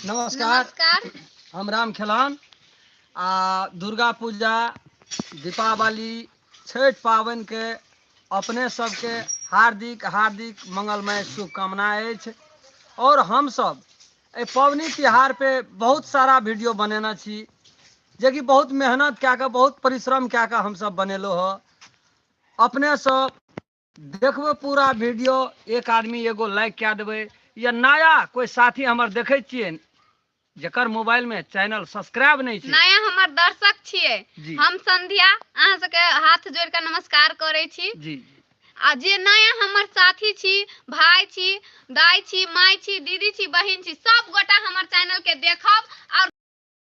नमस्कार। हम राम खेलान दुर्गा पूजा, दीपावली, छठ पावन के अपने सबके हार्दिक हार्दिक मंगलमय शुभकामनाएं अछि। और हम सब ए पवनी त्योहार पे बहुत सारा वीडियो बनेना छी, जे कि बहुत मेहनत क्या के बहुत परिश्रम क्या के हम सब बनेलो हो। अपने सब देखबो पूरा वीडियो, एक आदमी एगो लाइक क्या देवे, या नया कोई साथी हमर देखे छिए जकर मोबाइल में चैनल सब्सक्राइब नहीं छै, नया हमर दर्शक छिए, हम संध्या अहाँ सबके हाथ जोड़ के नमस्कार करे छी जी। आ जे नया हमर साथी छी, भाई छी, दाई छी, माई छी, दीदी छी, बहिन छी, सब गोटा हमर चैनल के देखब और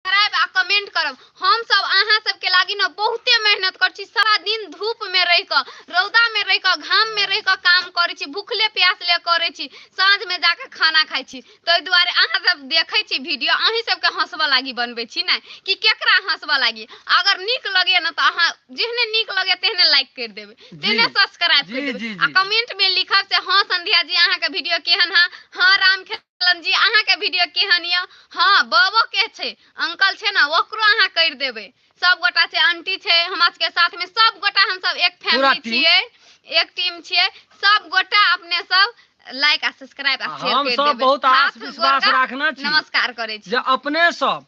सब्सक्राइब आ कमेंट करब। हम सब अहाँ सबके लागी न बहुते मेहनत कर छी, सारा दिन धूप में रह क, रौदा में रह क, घाम में रह क काम करे छी, भूखले प्यासले करे छी, साँझ में जाके खाना खाई छी। तो दुआरे अहाँ सब देखे छी वीडियो, अहीं सबके हंसबा लागी बनबे छी ना कि केकरा हंसबा लागी। अगर नीक लगे न तो अहाँ जेहने नीक लगे तेहने लाइक कर देबे, तेहने सब्सक्राइब कर देबे आ कमेंट में लिखब से हां संध्या जी अहाँ के वीडियो केहन है, हां राम खेलन जी अहाँ के वीडियो केहन ये, हां बाबो के छे, अंकल छे ना ओकरो अहाँ कर देबे। सब गोटा छे, आंटी छे हमरा के साथ में, सब गोटा हम सब एक फैमिली छिए, एक टीम छिए, सब गोटा अपने सब लाइक आ सब्सक्राइब आ शेयर कर देबे। हम सब बहुत आस विश्वास रखना छी, नमस्कार करे छी जे अपने सब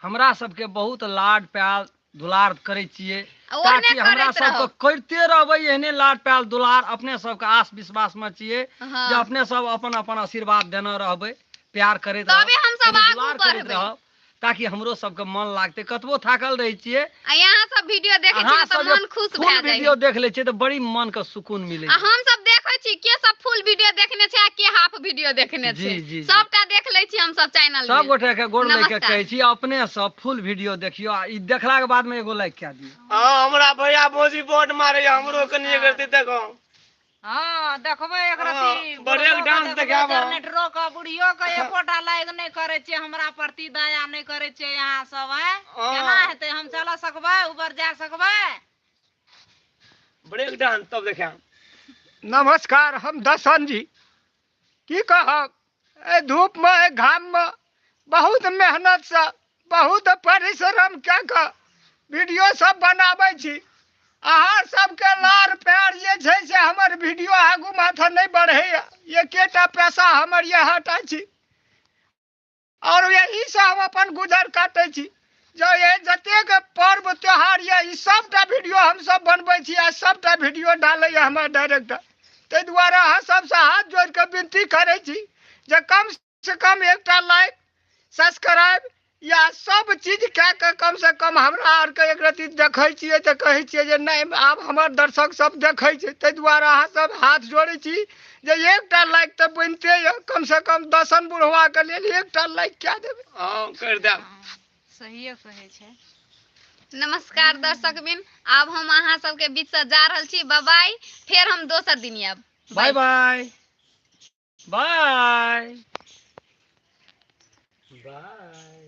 हमरा सबके बहुत लाड प्यार दुलार करे छिए, ताकि हमरा सबके करते रहबे एहने लाड प्यार दुलार। अपने सबके आस विश्वास में छिए जे अपने सब अपन अपन आशीर्वाद देना रहबे, प्यार करते रहब, तबे हम सब आगू करते रहब, ताकि हमरो सबके मन लागते। कतबो थाकल रहे छिए, यहाँ सब वीडियो देखे छी त मन खुश भ जाय, वीडियो देख ले छिए त बड़ी मन के सुकून मिले। हम सब देखे छी के सब फुल वीडियो देखने छे आ के हाफ वीडियो देखने छे, सबटा देख ले छी हम सब चैनल में। सब गोटे के गोड़ लग के कहै छी अपने सब फुल वीडियो देखियो, आ ई देखला के बाद में एगो लाइक क्या दियो। हां हमरा भैया भौजी बोट मारे, हमरो कनी करते देखो। हां देखबे एक रती ब्रेक डांस देखाबो, जनरेटरो का बुढ़ियो का एकोटा लाइक नहीं करे छे, हमरा प्रति दया नहीं करे छे। यहां सब है केना हेते, हम चला सकबे, ऊपर जा सकबे? ब्रेक डांस तब देखा। नमस्कार, हम दर्शन जी की कहब, ए धूप में ए घाम में बहुत मेहनत से बहुत परिश्रम क्या के वीडियो सब बनाबै छी। अहाँ सबके लार प्यार जे छै से हमर वीडियो आगू माथा नहीं बढ़े, एकेटा पैसा हमर ये हटा छी और यही से हम अपन गुजर काटे छी। जो ये जतेक पर्व त्योहार ये ई सबटा वीडियो हम सब बनबै छी आ सबटा वीडियो डालै ये हमर डायरेक्टर। ते द्वारा अहाँ सबसे हाथ जोड़ के विनती करे छी जे कम से कम एकटा लाइक सब्सक्राइब या सब चीज क्या के कम से कम हमरा आर के एक रती देखे छिए त कहे छिए जे नहीं आब हमर दर्शक सब देखे छै। ते द्वारा अहाँ सब हाथ जोड़े छी जे एकटा लाइक त बनते ये, कम से कम दर्शन बुढ़वा के लेल एकटा लाइक क्या देबे। हां कर दे, सही कहे छे। नमस्कार दर्शक बिन, अब हम अहाँ सबके बीच से जा रहल छी, बाय बाय, फिर हम दोसर दिन आब। बाय बाय बाय बाय।